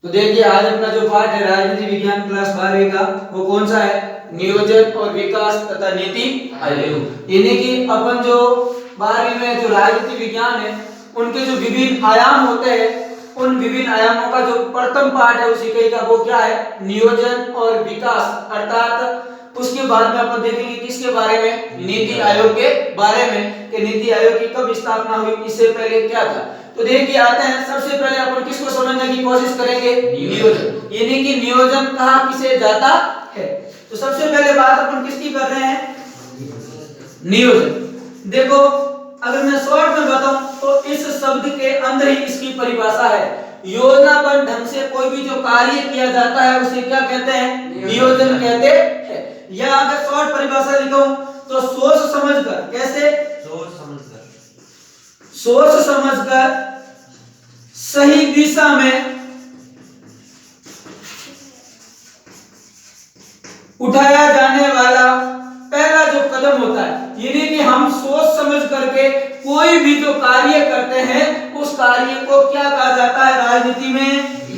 तो देखिए आज अपना जो पाठ है राजनीति विज्ञान क्लास 12 का वो कौन सा है? नियोजन और विकास तथा नीति आयोग। यानी कि अपन जो 12वीं में जो राजनीति विज्ञान है उनके जो विभिन्न आयाम होते हैं उन विभिन्न आयामों का जो प्रथम पाठ है उसी का वो क्या है? नियोजन और विकास। अर्थात उसके बाद में अपन देखेंगे किसके बारे में? नीति आयोग के बारे में कि नीति आयोग की कब स्थापना हुई, इससे पहले क्या था। तो देखिए आते हैं, सबसे पहले अपन किसको समझने की कोशिश करेंगे? नियोजन। यानी कि नियोजन कहाँ किसे जाता है। तो सबसे पहले बात अपन किसकी कर रहे हैं? नियोजन। देखो अगर मैं शॉर्ट में बताऊं तो इस शब्द के अंदर ही इसकी परिभाषा है। योजनाबद्ध ढंग से कोई भी जो कार्य किया जाता है उसे क्या कहते हैं? नियोजन कहते हैं। या अगर शॉर्ट परिभाषा लिखूं तो सोच समझकर, कैसे? सोच समझकर सही दिशा में उठाया जाने वाला पहला जो कदम होता है। यानी कि हम सोच समझ करके कोई भी जो कार्य करते हैं उस कार्य को क्या कहा जाता है? राजनीति में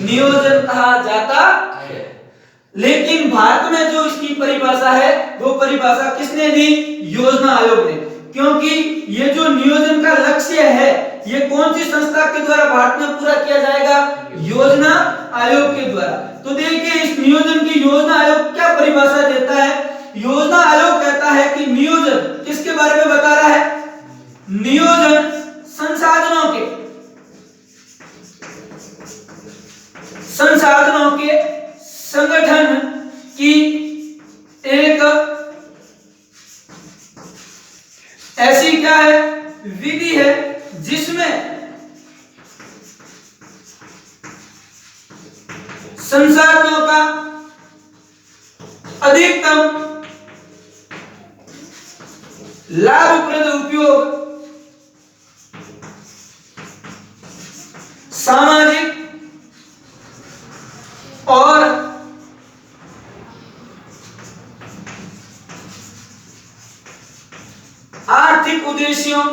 नियोजन कहा जाता है। लेकिन भारत में जो इसकी परिभाषा है वो परिभाषा किसने दी? योजना आयोग ने। क्योंकि ये जो नियोजन का लक्ष्य है ये कौन सी संस्था के द्वारा भारत में पूरा किया जाएगा? योजना आयोग के द्वारा। तो देखिए इस नियोजन की योजना आयोग क्या परिभाषा देता है? योजना आयोग कहता है कि नियोजन किसके बारे में बता रहा है? नियोजन संसाधनों के संगठन की एक ऐसी क्या है? विधि है जिसमें संसाधनों का अधिकतम लाभप्रद उपयोग सामाजिक और आर्थिक उद्देश्यों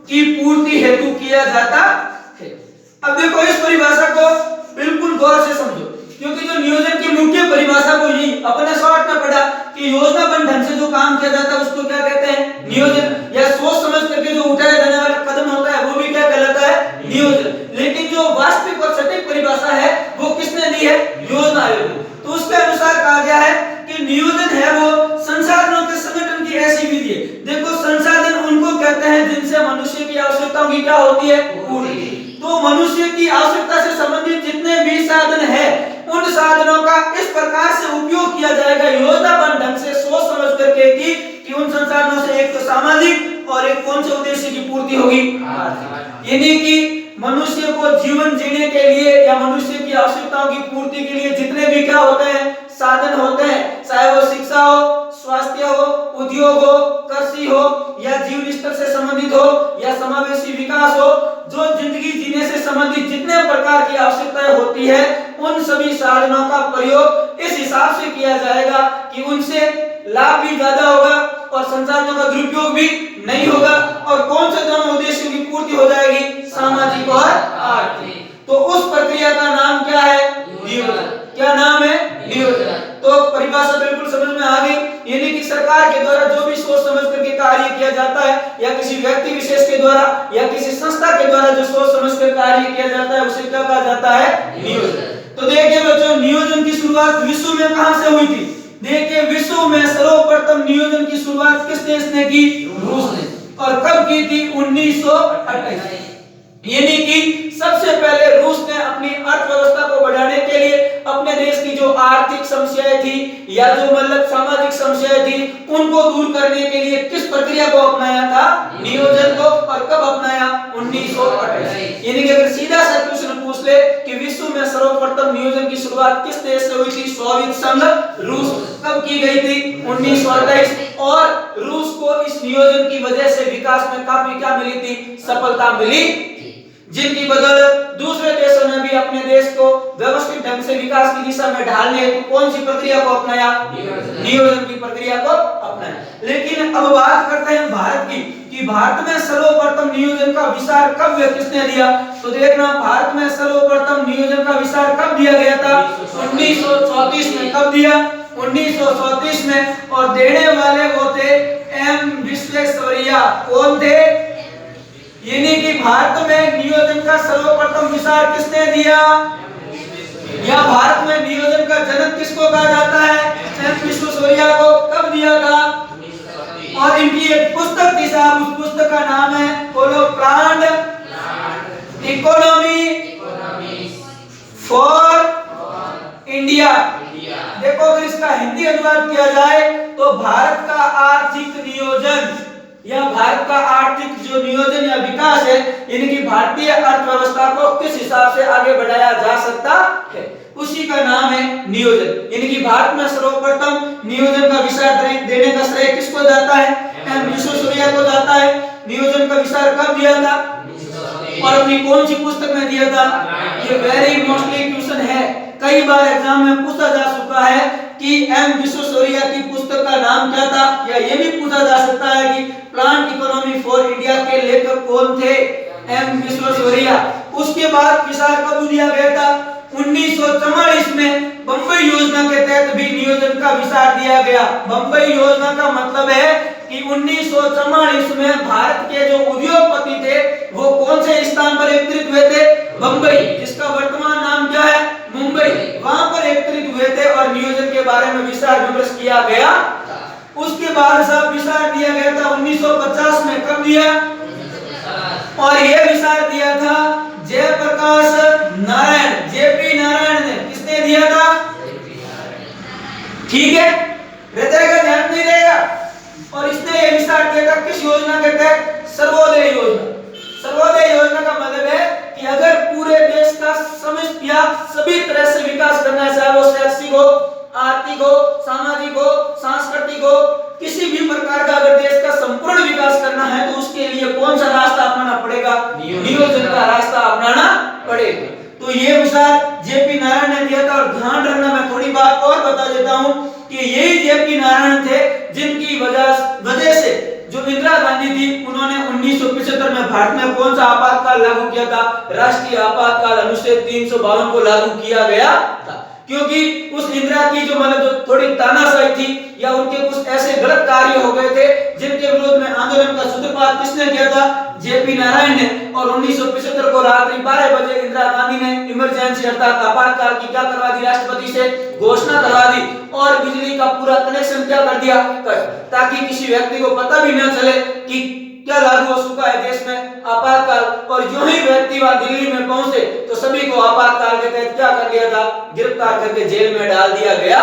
की पूर्ति हेतु किया जाता है। अब देखो इस परिभाषा को बिल्कुल गौर से समझो, क्योंकि जो नियोजन की मुख्य परिभाषा को ही अपने शॉर्ट में पढ़ा कि योजनाबद्ध ढंग से जो काम किया जाता है उसको क्या कहते हैं? नियोजन। या सोच समझ करके जो उठाया जाने वाला कदम होता है वो भी क्या कहलाता है? नियोजन। लेकिन जो वास्तविक और सटीक परिभाषा है वो किसने दी है? योजना आयोग ने। तो उसके अनुसार कहा गया है कि नियोजन है वो संसाधनों के संगठन की ऐसी विधि है। देखो संसाधन उनको कहते हैं जिनसे मनुष्य की आवश्यकताओं की क्या होती है? पूर्ति। तो मनुष्य की आवश्यकता से संबंधित जितने भी साधन है उन साधनों का इस प्रकार से उपयोग किया जाएगा योजनाबद्ध ढंग से सोच समझ करके कि उन संसाधनों से एक तो सामाजिक और एक कौन से उद्देश्य की पूर्ति होगी? यानी कि मनुष्य को जीवन जीने के लिए या मनुष्य की आवश्यकताओं की पूर्ति के लिए जितने भी क्या होते हैं? साधन होते हैं, चाहे वो शिक्षा हो, स्वास्थ्य हो, उद्योग हो, कृषि हो या जीवन स्तर से संबंधित हो या समावेशी विकास हो, जो जिंदगी जीने से संबंधित जितने प्रकार की आवश्यकताएं होती है उन सभी साधनों का प्रयोग इस हिसाब से किया जाएगा कि उनसे लाभ भी ज्यादा होगा और संसाधनों का दुरुपयोग भी नहीं होगा। और कौन से दोनों उद्देश्यों की पूर्ति हो जाएगी? सामाजिक और आर्थिक। तो उस प्रक्रिया का नाम क्या है? नियोजन। क्या नाम है? नियोजन। तो परिभाषा बिल्कुल समझ में आ गई। यानी कि सरकार के द्वारा जो भी सोच समझ करके कार्य किया जाता है या किसी व्यक्ति विशेष के द्वारा या किसी संस्था के द्वारा जो सोच समझ कर कार्य किया जाता है उसे क्या कहा जाता है? नियोजन। तो देखिए बच्चों नियोजन की शुरुआत विश्व में कहां से हुई थी? देखिए विश्व में सर्वप्रथम नियोजन की शुरुआत किस देश ने की? रूस ने। और कब की थी? 1928। यानी कि सबसे पहले रूस ने अपनी अर्थव्यवस्था को बढ़ाने के लिए अपने देश की जो आर्थिक समस्याएं थी या जो मतलब सामाजिक समस्याएं थी उनको दूर करने के लिए किस प्रक्रिया को अपनाया था? नियोजन को। और कब अपनाया? 1928। यानी कि अगर सीधा सा क्वेश्चन पूछ ले कि विश्व में सर्वप्रथम नियोजन की शुरुआत किस देश से हुई थी? सोवियत संघ रूस। कब की गई थी? 1928। और रूस को इस नियोजन की वजह से विकास में काफी क्या मिली थी? सफलता मिली, जिनकी बदौलत दूसरे देशों ने भी अपने देश को व्यवस्थित ढंग से विकास की दिशा में ढालने हेतु कौन सी प्रक्रिया को अपनाया? नियोजन की प्रक्रिया को अपनाया। है। लेकिन अब बात करते हैं भारत की कि भारत में सर्वप्रथम नियोजन का विस्तार कब किसने दिया। तो देखना, भारत में सर्वप्रथम नियोजन का विस्तार कब दिया गया था? 1934 में। कब दिया? 1934 में। और देने वाले वो थे एम विश्वेश्वरैया। कौन थे? यानी कि भारत में नियोजन का सर्वप्रथम विस्तार किसने दिया, या भारत में नियोजन का जनक किसको कहा जाता है? एम विश्वेश्वरैया को। कब दिया था? और इनकी एक पुस्तक थी साहब, उस पुस्तक का नाम है बोलो, प्लान्ड इकोनॉमी फॉर इंडिया। देखो अगर इसका हिंदी अनुवाद किया जाए तो भारत का आर्थिक नियोजन, या भारत का आर्थिक जो नियोजन या विकास है, यानी कि भारतीय अर्थव्यवस्था को किस हिसाब से आगे बढ़ाया जा सकता है, उसी का नाम है नियोजन। यानी कि भारत में सर्वप्रथम नियोजन का विस्तार देने का श्रेय किसको जाता है? एम विश्वेश्वरैया को जाता है। नियोजन का विस्तार कब दिया था और अपनी कौन सी पुस्तक में दिया था? ये वेरी मोस्टली क्वेश्चन है, कई बार एग्जाम में पूछा जा चुका है कि एम विश्वेश्वरैया की पुस्तक का नाम क्या था, या ये भी पूछा जा सकता है कि प्लान इकोनॉमी फॉर इंडिया के लेखक कौन थे? एम विश्वेश्वरैया। उसके बाद विस्तार कब दिया गया था? 1944 में बंबई योजना के तहत भी नियोजन का विस्तार दिया गया। बंबई योजना का मतलब है कि 1944 में भारत के जो उद्योगपति थे वो कौन से स्थान पर एकत्रित हुए थे? बंबई, जिसका वर्तमान नाम क्या है? मुंबई। वहां पर एकत्रित हुए थे और नियोजन के बारे में विस्तार विमर्श किया गया। उसके बाद सब विस्तार दिया गया था 1950 में। कब दिया? और यह विस्तार दिया था जयप्रकाश नारायण, जेपी नारायण ने। किसने दिया था? ठीक है, रहेगा, ध्यान नहीं रहेगा। और इसने यह विस्तार दिया था किस योजना के तहत? सर्वोदय योजना। सर्वोदय योजना का मतलब है कि अगर पूरे देश का समस्त या सभी तरह से विकास करना है, चाहे वो शैक्षिक हो, आर्थिक हो, सामाजिक हो, सांस्कृतिक हो, किसी भी प्रकार का अगर देश का संपूर्ण विकास करना है तो उसके लिए कौन सा रास्ता अपनाना पड़ेगा? नियोजन का रास्ता अपनाना पड़ेगा। तो ये विचार जेपी नारायण ने दिया था। और ध्यान रखना, मैं थोड़ी बात और बता देता हूं कि यही जेपी नारायण थे जिनकी वजह से जो इंदिरा गांधी थी, उन्होंने 1975 में भारत में कौन सा आपातकाल लागू किया था? राष्ट्रीय आपातकाल अनुच्छेद 352 को लागू किया गया था। क्योंकि उस इंदिरा की जो मतलब जो थोड़ी तानाशाही थी, या उनके कुछ ऐसे गलत कार्य हो गए थे जिनके विरोध में आंदोलन का सूत्रपात किसने किया था? जेपी नारायण ने। और 1975 को रात्रि 12 बजे इंदिरा गांधी ने इमरजेंसी अर्थात आपातकाल की क्या करवा दी? राष्ट्रपति से घोषणा करवा दी और बिजली का पूरा कनेक्शन क्या कर दिया? ताकि किसी व्यक्ति को पता भी न चले कि क्या लागू हो चुका है देश में आपातकाल। और जो ही व्यक्ति वहां दिल्ली में पहुंचे तो सभी को आपातकाल के तहत क्या कर लिया था? गिरफ्तार करके जेल में डाल दिया गया।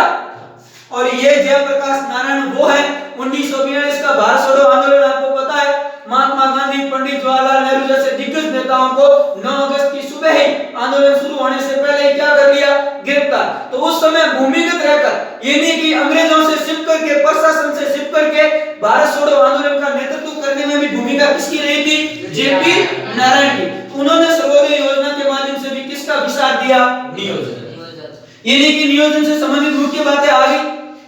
और ये जयप्रकाश नारायण वो है। 1942 का भारत छोड़ो आंदोलन आपको पता है, महात्मा गांधी, पंडित जवाहरलाल नेहरू जैसे दिग्गज नेताओं को 9 अगस्त की सुबह ही आंदोलन शुरू होने से पहले ही क्या कर लिया? गिरफ्तार। तो उस समय भूमिगत रहकर, यानी कि अंग्रेजों से छिप करके, प्रशासन से छिप करके भारत छोड़ो आंदोलन का नेतृत्व करने में भी भूमिका किसकी रही थी? जेपी नारायण की। उन्होंने सर्वोदय योजना के माध्यम से भी किसका विस्तार दिया? नियोजन। यानी कि नियोजन से संबंधित मुख्य बातें आ गई।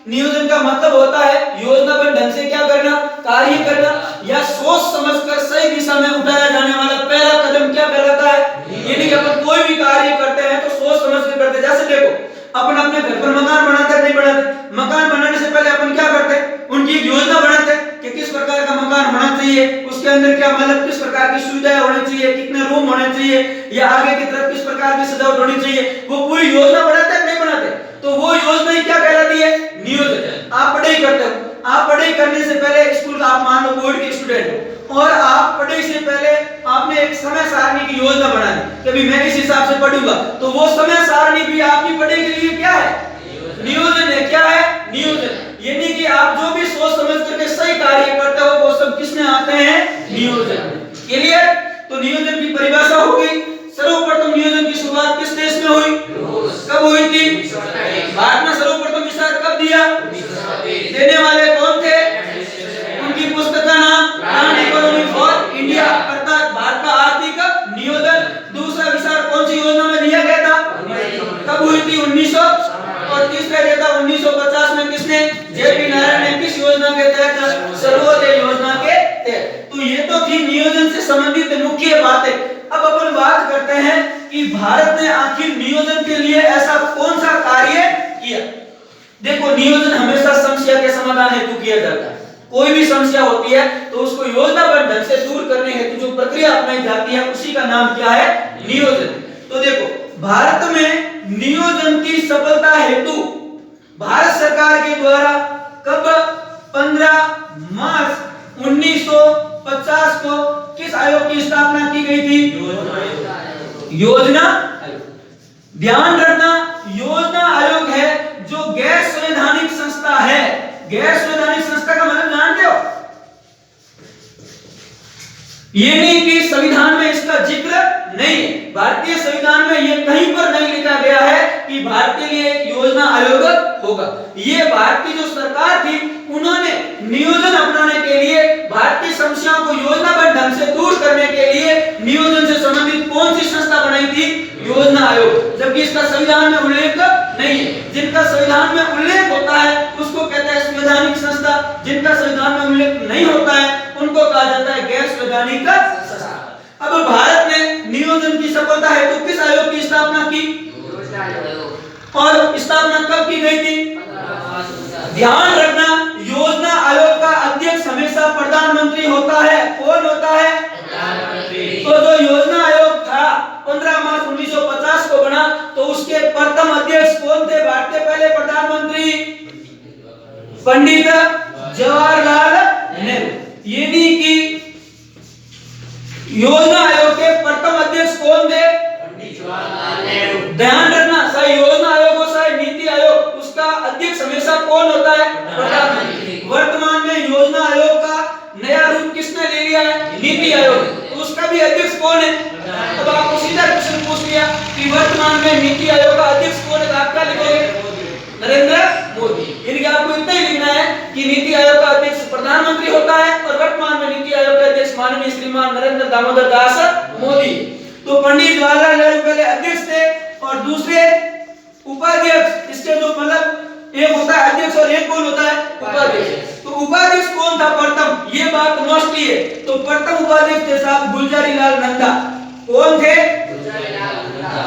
नियोजन का मतलब होता है योजनाबद्ध ढंग से क्या करना? कार्य करना, या सोच समझकर सही दिशा में उठाया जाने वाला पहला कदम क्या कहलाता है? यानी कि अपन कोई भी कार्य करते हैं तो सोच समझ कर करते हैं। जैसे देखो, अपन अपने घर पर मकान बनाते हैं, नहीं बनाते? मकान बनाने से पहले अपन क्या करते हैं? उनकी एक योजना बनाते हैं कि किस प्रकार का मकान होना चाहिए, उसके अंदर क्या मतलब किस प्रकार की सुविधाएं होनी चाहिए, कितने रूम होने चाहिए, या आगे की तरफ किस प्रकार की सजावट होनी चाहिए, वो पूरी योजना बनाते हैं, नहीं बनाते? तो वो योजना ही क्या कहलाती है? नियोजन। आप पढ़ाई करते हो, आप पढ़ाई करने से पहले स्कूल का, आप मान लो बोर्ड के स्टूडेंट हो, और आप पढ़ाई से पहले आपने एक समय सारणी की योजना बना दी कि अभी मैं इस हिसाब से पढ़ूंगा, तो वो समय सारणी भी आपकी पढ़ाई के लिए क्या है? नियोजन है। क्या है? नियोजन। यानी कि आप जो भी सोच समझ करके सही कार्य करते हो वो सब किसमें आते हैं? नियोजन। क्लियर? तो नियोजन की परिभाषा हो गई। सर्वप्रथम नियोजन की शुरुआत किस देश में हुई? कब हुई थी? भारत में सर्वप्रथम विस्तार कब दिया? देने वाले कौन थे? उनकी पुस्तक का नाम प्लान इकोनॉमी फॉर इंडिया, अर्थात भारत का आर्थिक नियोजन। दूसरा विस्तार कौन सी योजना में दिया गया था? कब हुई थी? 1900। और तीसरा दिया था 1950 में। किसने? जेपी नारायण ने। किस योजना के तहत? तो थी नियोजन से संबंधित मुख्य बातें। अब अपन बात करते हैं कि भारत ने आखिर नियोजन के लिए ऐसा कौन सा कार्य किया। देखो, नियोजन हमेशा समस्या के समाधान हेतु किया जाता है। कोई भी समस्या होती है तो उसको योजनाबद्ध ढंग से दूर करने हेतु जो प्रक्रिया अपनाई जाती है उसी का नाम क्या है? नियोजन। तो देखो, भारत में नियोजन की सफलता हेतु भारत सरकार के द्वारा कब 15 मार्च 1950 को किस आयोग की स्थापना की गई थी? योजना आयोग। ध्यान रखना, योजना आयोग है जो गैर संवैधानिक संस्था है। गैर संवैधानिक संस्था का मतलब जानते हो? ये नहीं कि संविधान में इसका जिक्र नहीं है। भारतीय संविधान में ये कहीं पर नहीं लिखा गया है कि भारत के लिए एक योजना आयोग होगा। ये भारत की जो सरकार थी उन्होंने नियोजन अपनाने के लिए भारतीय समस्याओं को योजनाबद्ध ढंग से दूर करने के लिए नियोजन से संबंधित कौन सी संस्था बनाई थी? योजना आयोग। जबकि इसका संविधान में उल्लेख नहीं है। जिनका संविधान में उल्लेख होता है उसको कहते हैं संवैधानिक संस्था, जिनका संविधान में उल्लेख नहीं होता है उनको कहा जाता है गैर संवैधानिक संस्था। अब भारत ने नियोजन की सफलता हेतु किस आयोग की स्थापना की? और स्थापना कब की गई थी? ध्यान रखना, योजना आयोग का अध्यक्ष हमेशा प्रधानमंत्री होता है। कौन होता है? प्रधानमंत्री। तो जो योजना आयोग था 15 मार्च 1950 को बना, तो उसके प्रथम अध्यक्ष कौन थे? भारत के पहले प्रधानमंत्री पंडित जवाहरलाल नेहरू। यानी कि योजना आयोग के प्रथम अध्यक्ष कौन थे? पंडित जवाहरलाल नेहरू। ध्यान रखना, चाहे योजना आयोग हो चाहे नीति आयोग, उसका अध्यक्ष हमेशा कौन होता है? प्रधानमंत्री। वर्तमान में योजना आयोग का नया रूप किसने ले लिया है? नीति आयोग। तो उसका भी अध्यक्ष कौन है? अब आपको सीधा क्वेश्चन पूछ लिया कि वर्तमान में नीति आयोग का अध्यक्ष कौन है, आप क्या लिखोगे? नरेंद्र मोदी। यानी कि आपको इतना ही लिखना है कि नीति आयोग का अध्यक्ष प्रधानमंत्री होता है और वर्तमान में नीति आयोग के अध्यक्ष माननीय श्रीमान नरेंद्र दामोदर दास मोदी। तो पंडित जवाहरलाल नेहरू पहले अध्यक्ष थे और दूसरे उपाध्यक्ष। इसके जो मतलब एक होता है अध्यक्ष और एक कौन होता है? उपाध्यक्ष। तो उपाध्यक्ष कौन था प्रथम? ये बात मोस्टली है। तो प्रथम उपाध्यक्ष थे साहब गुलजारी लाल नंदा। कौन थे? गुलजारी लाल नंदा।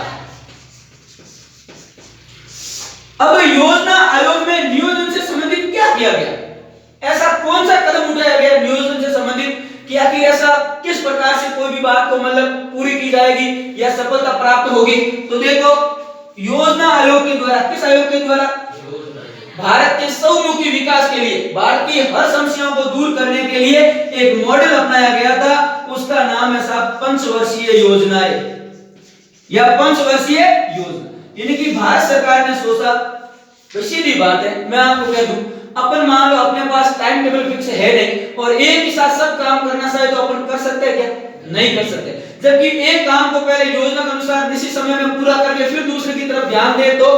अब योजना आयोग में नियोजन से संबंधित क्या किया गया? ऐसा कौन सा कदम उठाया गया नियोजन से संबंधित कि आखिर ऐसा किस प्रकार से कोई भी बात को मतलब पूरी की जाएगी या सफलता प्राप्त होगी? तो देखो, योजना आयोग के द्वारा, किस आयोग के द्वारा? भारत के सर्वमुखी विकास के लिए, भारत की हर समस्याओं को दूर करने के लिए एक मॉडल अपनाया गया था। उसका नाम है साहब पंचवर्षीय योजनाएं या पंचवर्षीय योजना। यानी कि भारत सरकार ने सोचा, सीधी बात है, मैं आपको कह दूं, अपन मान लो अपने पास टाइम टेबल फिक्स है नहीं और एक ही साथ सब काम करना चाहे तो अपन कर सकते हैं क्या? नहीं कर सकते। जबकि एक काम को पहले योजना के अनुसार निश्चित समय में पूरा करके फिर दूसरे की तरफ ध्यान दे तो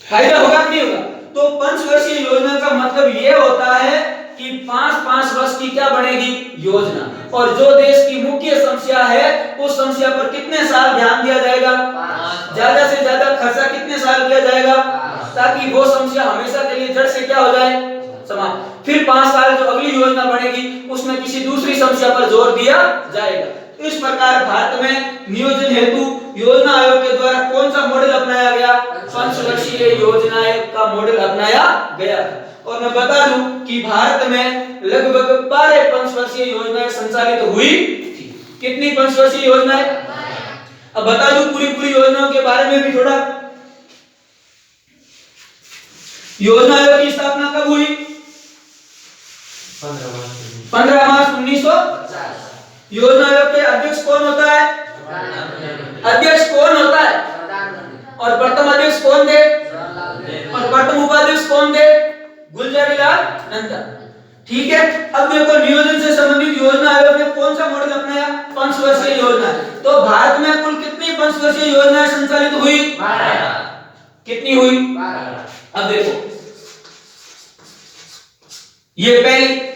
फायदा होगा कि नहीं होगा? तो पंचवर्षीय योजना का मतलब ये होता है कि 5-5 वर्ष की क्या बनेगी? योजना। और जो देश की मुख्य समस्या है उस समस्या पर कितने साल ध्यान दिया जाएगा? ज्यादा से ज्यादा खर्चा कितने साल किया जाएगा ताकि वो समस्या हमेशा के लिए जड़ से क्या हो जाए? समाप्त। फिर 5 साल जो अगली योजना बनेगी उसमें किसी दूसरी समस्या पर जोर दिया जाएगा। इस प्रकार भारत में नियोजन हेतु योजना आयोग के द्वारा कौन सा मॉडल अपनाया गया? पंचवर्षीय योजनाएं का मॉडल अपनाया गया। और मैं बता दूं कि भारत में लगभग 12 पंचवर्षीय योजनाएं संचालित हुई थी। कितनी पंचवर्षीय योजनाएं? अब बता दूं पूरी योजनाओं के बारे में भी थोड़ा। योजना आयोग की स्थापना कब हुई? 15 मार्च 1950। योजना आयोग के अध्यक्ष कौन होता है? अध्यक्ष कौन होता है? और प्रथम अध्यक्ष कौन थे? और प्रथम उपाध्यक्ष कौन थे? गुलजारी लाल नंदा। ठीक है। अब देखो, नियोजन से संबंधित योजना आयोग ने कौन सा मॉडल अपनाया? पंचवर्षीय योजना। तो भारत में कुल कितनी पंचवर्षीय योजनाएं संचालित हुई? 12। कितनी हुई? 12। अब देखो, ये पहली,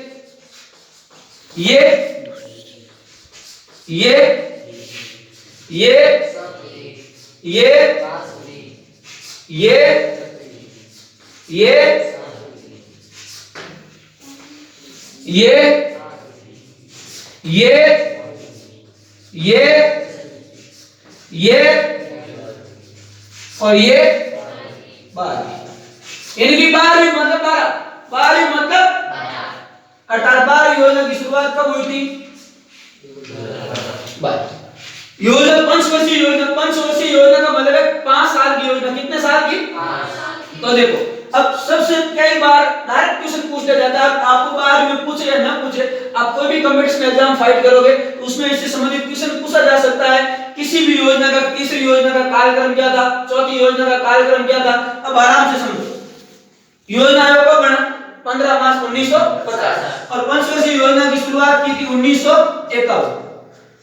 ये ये और ये 12, इनकी 12वीं मतलब 12वीं मतलब 18। 12वीं योजना की शुरुआत कब हुई थी? योजना पंचवर्षीय योजना। पंचवर्षीय योजना का मतलब है 5 साल की योजना। कितने साल की? 5 साल। तो देखो, अब सबसे कई बार डायरेक्ट क्वेश्चन पूछ लिया जाता है, आपको 12वीं में पूछे या ना पूछे, आप कोई भी कंपटीशन एग्जाम फाइट करोगे तो उसमें इससे संबंधित क्वेश्चन पूछा जा सकता है। किसी भी योजना का, तीसरी योजना का कार्यक्रम क्या था, चौथी योजना का कार्यक्रम क्या था। अब आराम से समझो। योजना आयोग कब बना? 15 मार्च 1950। और पंचवर्षीय योजना की शुरुआत की थी 1951।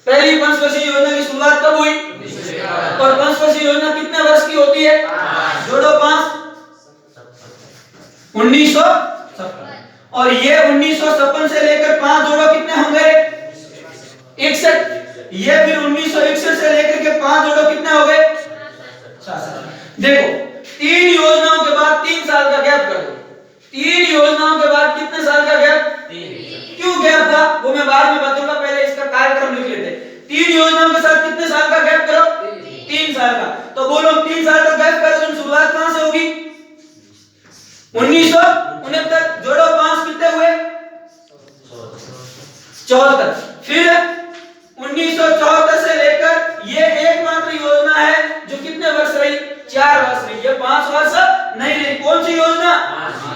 पहली पंचवर्षीय योजना की शुरुआत कब हुई? 1951। और पंचवर्षीय योजना कितने वर्ष की होती है? 5। जोड़ो 5, 1956। और ये 1956 से लेकर 5 जोड़ो कितने होंगे? 61। ये फिर 1961 से लेकर के 5 जोड़ो कितने हो गए? 66। देखो, 3 योजनाओं के बाद 3 साल का गैप कर दो। 3 योजनाओं के बाद कितने साल का गैप? 3। क्यों गैप हुआ वो मैं बाद में बताऊंगा, पहले इसका कार्यक्रम लिख लेते हैं। 3 योजनाओं के साथ कितने साल का गैप करो? 3 साल का। तो बोलो 3 साल का गैप करो तो शुरुआत कहां से होगी? 1969। जोड़ो 5 कितने हुए? 74। फिर 1974 से लेकर ये एकमात्र योजना है जो कितने वर्ष रही? 4 वर्ष रही। ये 5 वर्ष नहीं रही। कौन सी योजना?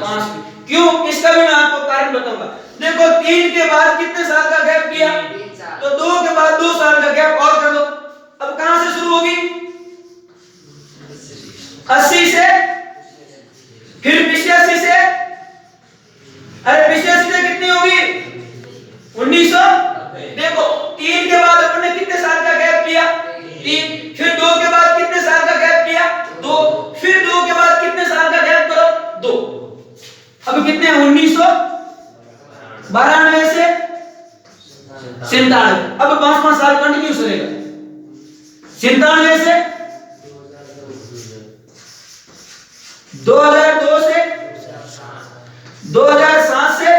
5। क्यों? इसका भी मैं आपको कारण बताऊंगा। देखो, 3 के बाद कितने साल का गैप किया? तो 2 के बाद 2 साल का गैप और कर दो। अब कहां से शुरू होगी? 80 से, फिर 85 से, अरे 85 से कितनी होगी? 1900। देखो, 3 के बाद अपन ने कितने साल का गैप किया? 3। फिर 2 के बाद कितने साल का गैप किया? 2। फिर 2 के बाद कितने साल का गैप करो? 2। अब कितने? 1992 से 97। अब 5-5 साल कंटिन्यूस रहेगा। 97 से 2002 से 2007 से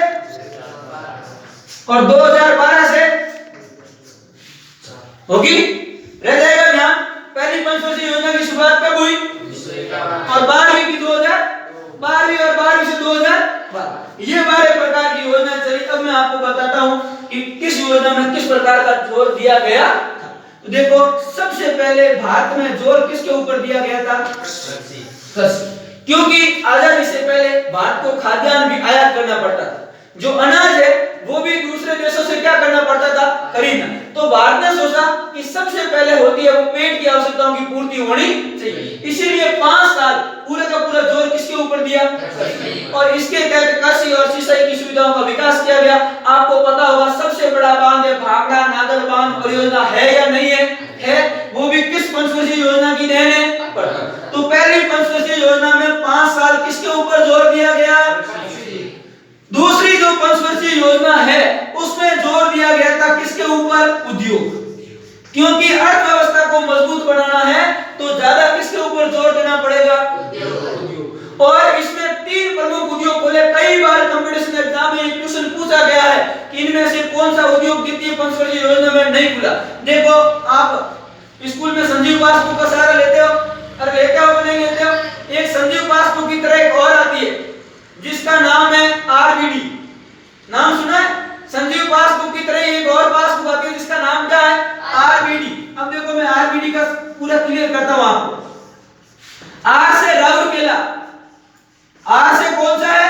और 2012 से होगी। रह जाएगा ध्यान, पहली पंचवर्षीय योजना की शुरुआत कब हुई? और 12वीं की 2012वीं और 12वीं से 2012। ये 12 प्रकार की योजना चली। अब मैं आपको बताता हूं कि किस योजना में किस प्रकार का जोर दिया गया था। तो देखो, सबसे पहले भारत में जोर किसके ऊपर दिया गया था? कृषि। क्योंकि आजादी से पहले भारत को खाद्यान्न भी आयात करना पड़ता था। जो अनाज है वो भी दूसरे देशों से क्या करना पड़ता था? खरीदना। तो भारत ने सोचा कि सबसे पहले होती है वो पेट की आवश्यकताओं की पूर्ति होनी चाहिए। इसीलिए 5 साल पूरे का पूरा जोर किसके ऊपर दिया? और इसके तहत कृषि और सिंचाई की सुविधाओं का विकास किया गया। आपको पता होगा सबसे बड़ा बांध है भाखड़ा नागर बांध परियोजना, है या नहीं है? है। वो भी किस पंचवर्षीय योजना की देन है? तो पहली पंचवर्षीय योजना में 5 साल किसके ऊपर जोर दिया गया? दूसरी जो पंचवर्षीय योजना है उसमें जोर दिया गया था किसके ऊपर? उद्योग। क्योंकि अर्थव्यवस्था को मजबूत बनाना है तो ज्यादा किसके ऊपर जोर देना पड़ेगा? उद्योग। और इसमें 3 प्रमुख उद्योग खोले। कई बार कंपटीशन एग्जाम में ये क्वेश्चन पूछा गया है कि इनमें से कौन सा उद्योग द्वितीय पंचवर्षीय योजना में नहीं खुला। देखो, आप स्कूल में संजीव पासबुक का सहारा लेते हो, अरे लेते हो नहीं लेते हो? एक संजीव पासबुक की तरह एक और आती है जिसका नाम है आरबीडी। नाम सुना है? संजीव पासबुक की तरह एक और पासबुक आती है जिसका नाम क्या है? आरबीडी। अब देखो, मैं आरबीडी का पूरा क्लियर करता हूं आपको। आर से राउरकेला। आर से कौन सा है?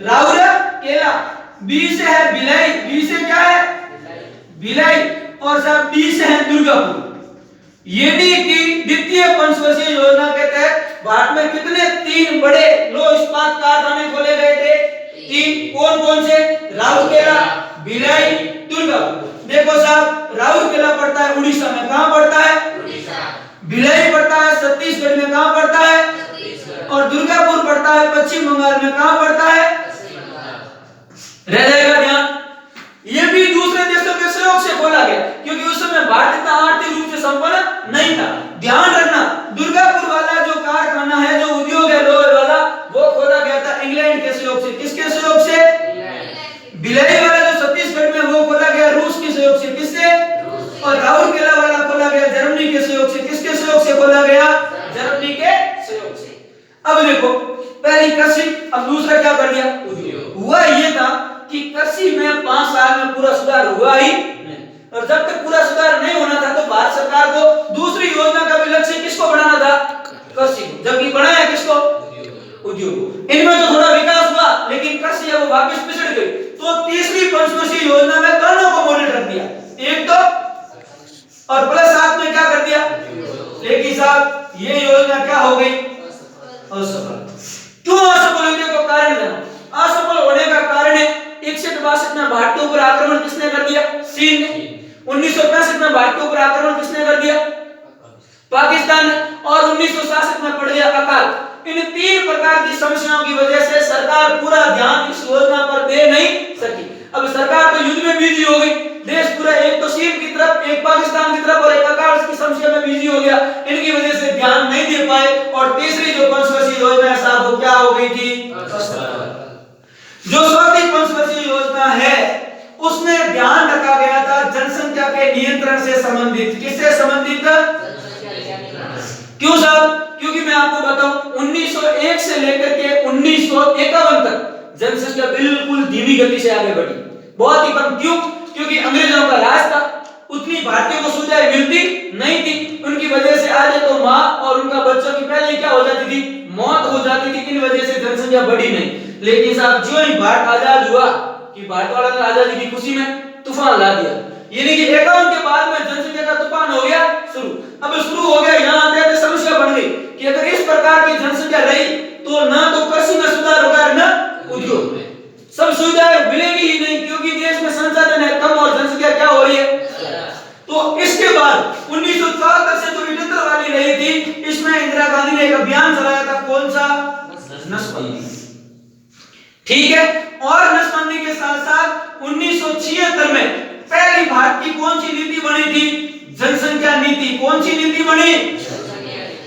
राउरकेला। बी से है भिलाई। बी से क्या है? भिलाई। और साहब डी से है दुर्गापुर। यानी कि द्वितीय पंचवर्षीय योजना के तहत भारत में कितने 3 बड़े लौह इस्पात कारखाने खोले गए थे? 3। कौन कौन से? राउरकेला, भिलाई, दुर्गापुर। देखो साहब, राउरकेला पड़ता है उड़ीसा में। कहां पड़ता है? उड़ीसा। भिलाई पड़ता है छत्तीसगढ़ में। कहां पड़ता है? छत्तीसगढ़। और दुर्गापुर पड़ता है पश्चिम बंगाल में। कहां पड़ता है? रह जाएगा ध्यान। ये भी दूसरे देशों के सहयोग से खोला गया क्योंकि उस समय भारत इतना आर्थिक रूप से संपन्न नहीं था। ध्यान रखना, दुर्गापुर वाला जो कारखाना है, जो उद्योग है लोहे वाला, वो खोला गया था इंग्लैंड के सहयोग से। किसके सहयोग से? भिलाई वाला जो छत्तीसगढ़ में, वो खोला गया अब देखो पहली कृषि, अब दूसरा क्या कर दिया उद्योग। हुआ ये था कि कृषि में 5 साल में पूरा सुधार हुआ ही नहीं, और जब तक पूरा सुधार नहीं होना था तो भारत सरकार को दूसरी योजना का भी लक्ष्य किसको बढ़ाना था, कृषि, जबकि बढ़ाया किसको, उद्योग। इनमें तो थोड़ा विकास हुआ लेकिन कृषि है वो वापस पिछड़ गई। तो तीसरी पंचवर्षीय योजना में दोनों को मॉडल रख दिया, एक तो और प्लस साथ में क्या कर दिया, लेकिन साहब ये योजना क्या हो गई, असफल। क्यों असफल होने का कारण जाना, असफल होने का कारण है 61-62 में भारत के ऊपर आक्रमण किसने कर दिया, चीन ने। 1965 में भारत के ऊपर आक्रमण किसने कर दिया, पाकिस्तान ने। और 1966 में पड़ गया अकाल। इन 3 प्रकार की समस्याओं की वजह से सरकार पूरा ध्यान इस योजना पर दे नहीं सकी। अब सरकार तो युद्ध में बिजी हो गई, देश पूरा एक तो चीन की तरफ, एक पाकिस्तान की तरफ और एक अकाल की समस्या में बिजी हो गया, इनकी वजह से ध्यान नहीं दे पाए। और तीसरी जो पंचवर्षीय योजना है साहब वो क्या हो गई थी, जो चौथी पंचवर्षीय योजना है उसमें ध्यान रखा गया था जनसंख्या के नियंत्रण से संबंधित। किससे संबंधित, क्यों साहब, क्योंकि मैं आपको बताऊं 1901 से लेकर के 1951 तक जनसंख्या बिल्कुल धीमी गति से आगे बढ़ी, बहुत ही कम। क्यों, क्योंकि अंग्रेजों का राज था, उतनी भारतीयों को सुविधाएं मिलती नहीं थी, उनकी वजह से आज तो माँ और उनका बच्चों की पहले क्या हो जाती थी, मौत हो जाती थी, इन वजह से जनसंख्या बढ़ी नहीं। लेकिन साहब जो ही भारत आजाद हुआ कि भारत वालों ने आजादी की खुशी में तूफान ला दिया, यानी कि 51 के बाद में जनसंख्या का तूफान हो गया शुरू। अब शुरू हो गया, यहाँ आते समस्या बढ़ गई कि अगर इस प्रकार की जनसंख्या रही तो ना तो कृषि में सुधार होगा ना उद्योग में, सब सुविधाएं मिलेगी ही नहीं, क्योंकि देश में संसाधन है कम और जनसंख्या क्या हो रही है। तो इसके बाद 1974 से जो 78 वाली रही थी, इसमें इंदिरा गांधी ने एक अभियान चलाया था, कौन सा, नसबंदी, ठीक है। और नसबंदी के साथ साथ 1976 में पहली भारत की कौन सी नीति बनी थी, जनसंख्या नीति। कौन सी नीति बनी,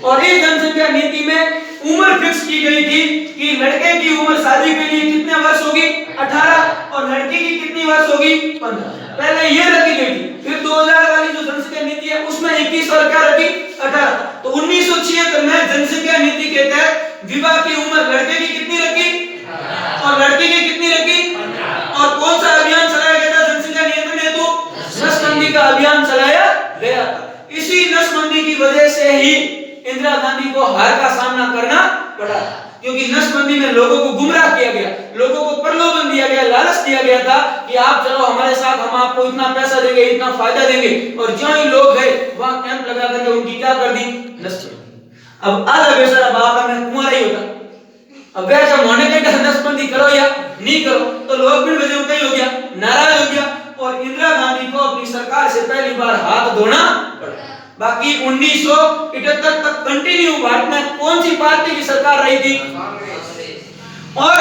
और इस जनसंख्या नीति में उम्र फिक्स की गई थी कि लड़के की उम्र शादी के लिए कितने वर्ष होगी, 18, और लड़की की कितनी वर्ष होगी, 15। पहले ये रखी गई थी। फिर 2000 वाली जो जनसंख्या नीति है उसमें 21 और क्या रखी, 18। तो 1976 में जनसंख्या नीति के तहत विवाह की उम्र लड़के की कितनी रखी और लड़की की कितनी रखी, और कौन सा अभियान चलाया गया था जनसंख्या नियंत्रण हेतु, नसबंदी का अभियान चलाया गया था। इसी नसबंदी की वजह से ही इंदिरा गांधी को हार का सामना करना पड़ा, क्योंकि नसबंदी में लोगों को गुमराह किया गया, लोगों को प्रलोभन दिया गया, लालच दिया गया था कि आप चलो हमारे साथ, हम आपको इतना पैसा देंगे, इतना फायदा देंगे। और जो ही लोग गए वहां कैंप लगा करके उनकी क्या कर दी, नसबंदी। अब आधा बेचारा बाप में कुंवारा ही होता, अब वैसा होने के नसबंदी करो या नहीं करो तो लोग भी वजह कहीं हो गया, नाराज हो गया, और इंदिरा गांधी को अपनी सरकार से पहली बार हाथ धोना पड़ा। बाकी 1978 तक कंटिन्यू भारत में कौन सी पार्टी की सरकार रही थी, और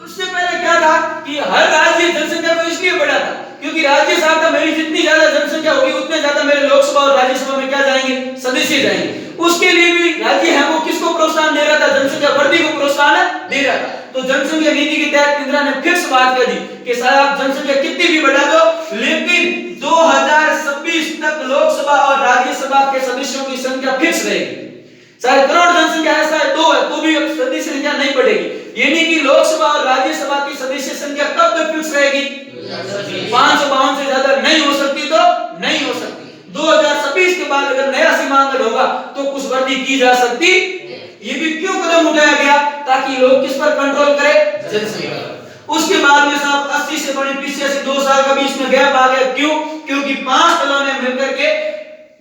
उससे पहले क्या था कि हर राज्य जनसंख्या को इसलिए बढ़ा था क्योंकि राज्य साहब मेरी जितनी ज्यादा जनसंख्या होगी उतने ज्यादा मेरे लोकसभा और राज्यसभा में क्या जाएंगे, सदस्य जाएंगे। उसके लिए भी राज्य है वो किसको प्रोत्साहन दे रहा था, जनसंख्या वृद्धि को प्रोत्साहन दे रहा था। तो जनसंख्या नीति के तहत इंदिरा ने फिक्स बात कर दी कि साहब जनसंख्या कितनी भी बढ़ा दो, लेकिन 2026 तक लोकसभा और राज्यसभा के सदस्यों की संख्या फिक्स रहेगी। चाहे करोड़ जनसंख्या ऐसा है 2 है तो भी सदस्य संख्या नहीं बढ़ेगी, यानी कि लोकसभा और राज्यसभा की सदस्य संख्या कब तक फिक्स रहेगी, 552 से ज्यादा नहीं हो सकती, तो नहीं हो सकती। 2026 के बाद अगर नया सीमांकन होगा तो कुछ वृद्धि की जा सकती। ये भी क्यों कदम उठाया गया, ताकि लोग किस पर कंट्रोल करें, जनसंख्या। उसके बाद में साहब 80 से बड़ी पीछे से 2 साल का बीच में गैप आ गया। क्यों, क्योंकि 5 दलों ने मिलकर के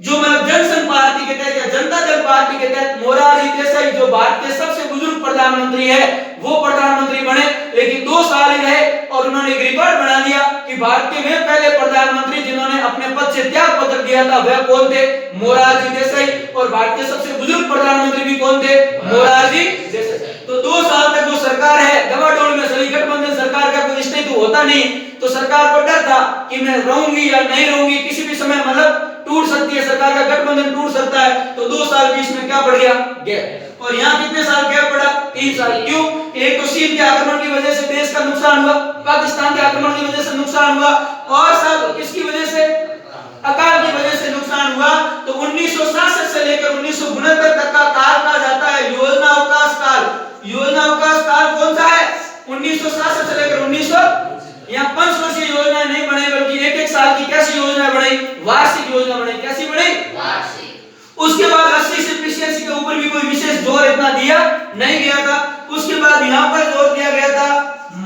जो मतलब जनसंघ पार्टी के तहत या जनता दल पार्टी के तहत मोरारजी देसाई जो भारत के सबसे बुजुर्ग प्रधानमंत्री है वो प्रधानमंत्री बने, लेकिन 2 साल ही रहे और उन्होंने एक रिकॉर्ड बना दिया कि भारत के वे पहले प्रधानमंत्री जिन्होंने अपने पद से त्याग पत्र दिया था वह कौन थे, मोरारजी देसाई। और भारत के सबसे बुजुर्ग प्रधानमंत्री भी कौन थे, मोरारजी देसाई। तो 2 साल तक वो सरकार है दबाडोल में चली, गठबंधन सरकार का कोई स्थिति होता नहीं, तो सरकार को डर था कि मैं रहूंगी या नहीं रहूंगी, किसी भी समय मतलब टूट सकती है सरकार का गठबंधन, टूट सकता है। तो 2 साल बीच में क्या बढ़ गया, गैप। और यहाँ कितने साल गैप पड़ा, 3 साल। क्यों, एक तो चीन के आक्रमण की वजह से देश का नुकसान हुआ, पाकिस्तान के आक्रमण की वजह से नुकसान हुआ, और सब किसकी वजह से, अकाल की वजह से नुकसान हुआ। तो 1966 से लेकर 1969 तक का काल कहा जाता है योजना अवकाश काल, 1967 से लेकर 1900 यहाँ पंचवर्षीय योजना नहीं बनाई, बल्कि एक एक साल की कैसी योजना बनाई, वार्षिक योजना बनाई। कैसी बनाई? वार्षिक। उसके बाद 80 से 85 के ऊपर भी कोई विशेष जोर इतना दिया नहीं गया था। उसके बाद यहाँ पर जोर दिया गया था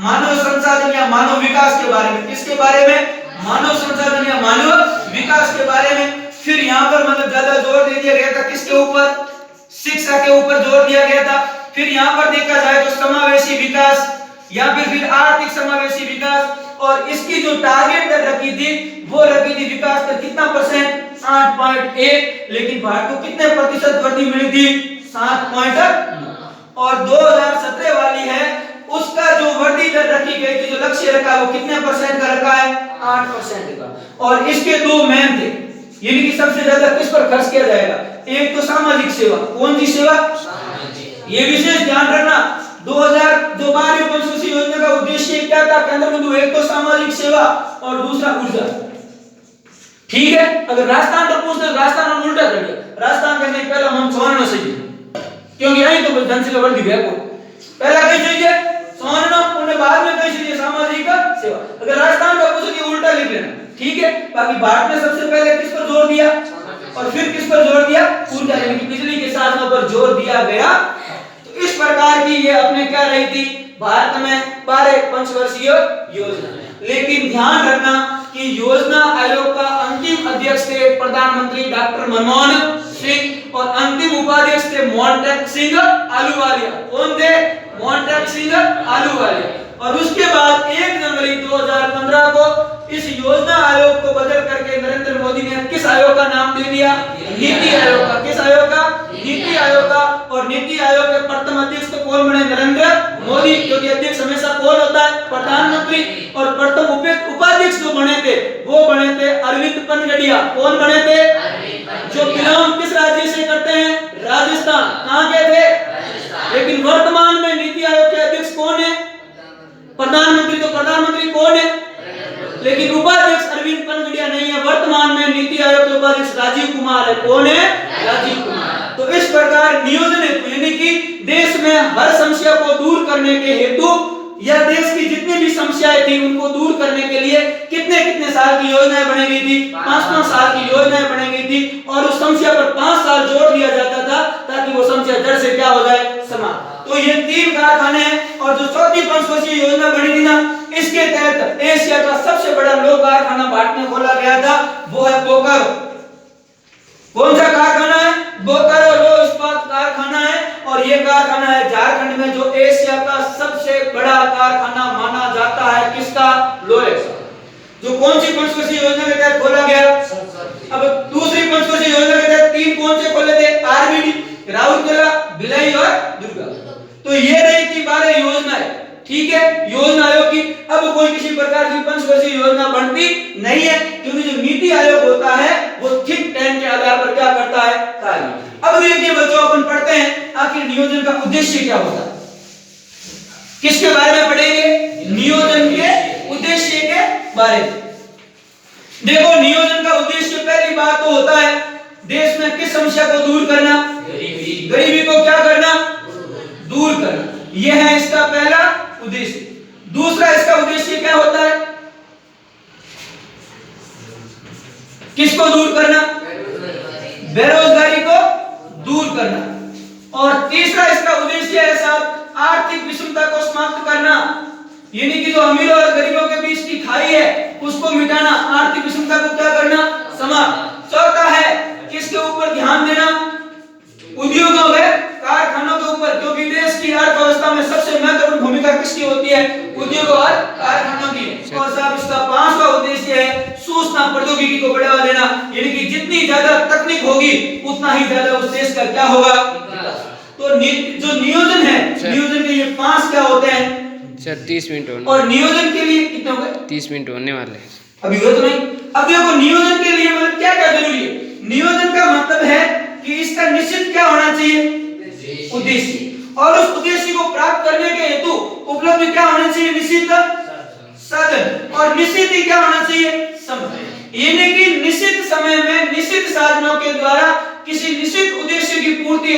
मानव संसाधन या मानव विकास के बारे में। किसके बारे में? मानव संसाधन या मानव विकास के बारे में। फिर यहाँ पर मतलब ज्यादा जोर दे दिया गया था किसके ऊपर? शिक्षा के ऊपर जोर दिया गया था। फिर यहाँ पर देखा जाए तो समावेशी विकास या फिर आर्थिक समावेशी विकास, और इसकी जो टारगेट दर रखी थी वो रखी थी विकास दर कितना परसेंट? 8.1। लेकिन भारत को कितने प्रतिशत वृद्धि मिली थी? 7.9। और 2017 वाली है उसका जो वृद्धि दर रखी गई थी, जो लक्ष्य रखा है वो कितने परसेंट का रखा है? 8% का। और इसके दो मेन थे, यानी कि सबसे ज्यादा किस पर खर्च किया जाएगा? एक तो सामाजिक सेवा। कौन सी सेवा? ये विशेष ध्यान रखना। 2000 जो 12वीं पंचवर्षीय योजना का उद्देश्य क्या था? केंद्र बिंदु एक तो सामाजिक सेवा और दूसरा ऊर्जा। ठीक है, अगर राजस्थान का पूछते तो राजस्थान में उल्टा कर दिया। राजस्थान कहते हैं पहला हम सोना सही, क्योंकि यही तो जनसंख्या बढ़ गई है। पहला कहीं चाहिए सोना, उन्हें बाद में कहीं चाहिए सामाजिक सेवा। अगर राजस्थान का पूछे कि उल्टा लिख लेना, ठीक है। बाकी भारत ने सबसे पहले किस पर जोर दिया और फिर किस पर जोर दिया? ऊर्जा, यानी कि बिजली के साधनों पर जोर दिया गया। तो इस प्रकार की ये अपने क्या रही थी भारत में 12 पंचवर्षीय योजना। लेकिन ध्यान रखना कि योजना आयोग का अंतिम अध्यक्ष थे प्रधानमंत्री डॉक्टर मनमोहन सिंह और अंतिम उपाध्यक्ष थे मोहनटेक सिंह आलूवालिया। कौन थे? मोहनटेक सिंह आलूवालिया। और उसके बाद 1 जनवरी 2015 को इस योजना आयोग को बदल करके नरेंद्र मोदी ने किस आयोग का नाम दे दिया? नीति आयोग का। किस आयोग का? नीति आयोग का। और नीति आयोग के प्रथम अध्यक्ष तो कौन बने? नरेंद्र मोदी, क्योंकि अध्यक्ष हमेशा कौन होता है? प्रधानमंत्री। और प्रथम उपाध्यक्ष जो बने थे वो बने थे अरविंद पनगड़िया। कौन बने थे? जो बिलोंग किस राज्य से करते हैं? राजस्थान। कहां के थे? लेकिन वर्तमान में नीति आयोग के अध्यक्ष कौन है? प्रधानमंत्री। तो प्रधानमंत्री कौन है? लेकिन उपाध्यक्ष अरविंद पनगड़िया नहीं है। वर्तमान में नीति आयोग के उपाध्यक्ष राजीव कुमार है। कौन है? राजीव कुमार। तो इस प्रकार नियोजन हेतु, यानी कि देश में हर समस्या को दूर करने के हेतु या देश की जितनी भी समस्याएं थी उनको दूर करने के लिए कितने कितने साल की योजनाएं बनाई गई थी? 5-5 साल की योजनाएं बनाई गई थी। और उस समस्या पर 5 साल जोड़ दिया जाता था ताकि वो समस्या जड़ से क्या हो जाए? समाप्त। तो ये 3 कारखाने हैं। और जो चौथी पंचवर्षीय योजना बनी थी ना, इसके तहत एशिया का सबसे बड़ा लोह कारखाना भारत में खोला गया था, वो है बोकारो। कौन सा कारखाना है? बोकारो लोह इस्पात कारखाना है। और ये कारखाना है झारखंड में, जो एशिया का सबसे बड़ा कारखाना माना जाता है। किसका? लोहे का। जो कौन सी पंचवर्षीय योजना के तहत खोला गया? अब दूसरी पंचवर्षीय योजना के तहत 3 कौन से खोले थे? आरबीडी, राउरकेला, भिलाई और दुर्गा। तो ये रही थी 12 योजनाएं। ठीक है, योजना आयोग की। अब कोई किसी प्रकार की पंचवर्षीय योजना बनती नहीं है, क्योंकि जो नीति आयोग होता है वो थिंक टैंक के आधार पर क्या करता है? कार्य। अब देखिए बच्चों, अपन पढ़ते हैं आखिर नियोजन का उद्देश्य क्या होता है। किसके बारे में पढ़ेंगे? नियोजन के उद्देश्य के बारे में। देखो, नियोजन का उद्देश्य पहली बात तो होता है देश में किस समस्या को दूर करना? गरीबी को क्या करना? दूर करना। यह है इसका पहला उद्देश्य। दूसरा इसका उद्देश्य क्या होता है? किसको दूर करना? बेरोजगारी को दूर करना। और तीसरा इसका उद्देश्य है साहब आर्थिक विषमता को समाप्त करना, यानी कि जो अमीरों और गरीबों के बीच की खाई है उसको मिटाना, आर्थिक विषमता को क्या करना? समाप्त। चौथा है किसके ऊपर ध्यान देना? उद्योगों व कारखानों के ऊपर, क्योंकि देश की अर्थव्यवस्था में सबसे महत्वपूर्ण भूमिका किसकी होती है? उद्योग और कारखानों की। और साहब इसका 5वां उद्देश्य है सूचना प्रौद्योगिकी को बढ़ावा देना, यानी कि जितनी ज्यादा तकनीक होगी उतना ही ज्यादा उस देश का क्या होगा? तो जो नियोजन है, नियोजन के ये 5 क्या होते हैं? सर 30 मिनट होने। और नियोजन के लिए कितने हो गए? 30 मिनट होने वाले हैं अभी हुए तो नहीं। अब देखो, नियोजन के लिए मतलब क्या क्या जरूरी है? नियोजन का मतलब है कि इसका निश्चित क्या होना चाहिए? उद्देश्य। और उस उद्देश्य को प्राप्त करने के हेतु उपलब्ध क्या होना चाहिए? निश्चित साधन। और निश्चित ही क्या होना चाहिए? समय। यानी कि निश्चित समय में निश्चित साधनों के द्वारा किसी निश्चित उद्देश्य की पूर्ति